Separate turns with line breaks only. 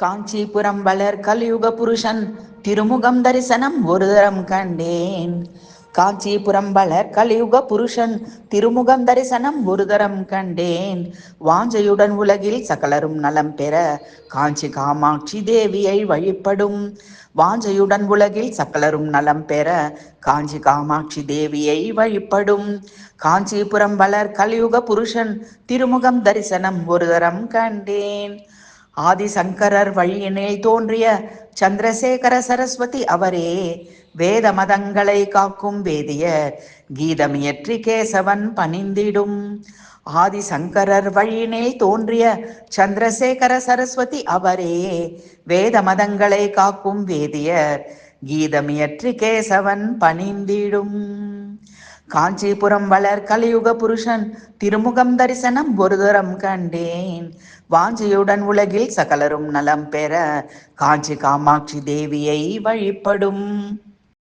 காஞ்சிபுரம் வளர் கலியுக புருஷன் திருமுகம் தரிசனம் ஒரு தரம் கண்டேன். காஞ்சிபுரம் வளர் கலியுக புருஷன் திருமுகம் தரிசனம் ஒரு தரம் கண்டேன். வாஞ்சையுடன் உலகில் சகலரும் நலம் பெற காஞ்சி காமாட்சி தேவியை வழிபடும். வாஞ்சையுடன் உலகில் சகலரும் நலம் பெற காஞ்சி காமாட்சி தேவியை வழிபடும். காஞ்சிபுரம் வளர் கலியுக புருஷன் திருமுகம் தரிசனம் ஒரு தரம் கண்டேன். ஆதிசங்கரர் வழியினில் தோன்றிய சந்திரசேகர சரஸ்வதி அவரே. வேத மதங்களை காக்கும் வேதியர் கீதமியற்றி கேசவன் பணிந்திடும். ஆதிசங்கரர் வழியினில் தோன்றிய சந்திரசேகர சரஸ்வதி அவரே. வேத மதங்களை காக்கும் வேதியர் கீதமியற்றி கேசவன் பணிந்திடும். காஞ்சிபுரம் வளர் கலியுக புருஷன் திருமுகம் தரிசனம் ஒரு தரம் கண்டேன். வாஞ்சியுடன் உலகில் சகலரும் நலம் பெற காஞ்சி காமாட்சி தேவியை வழிபடும்.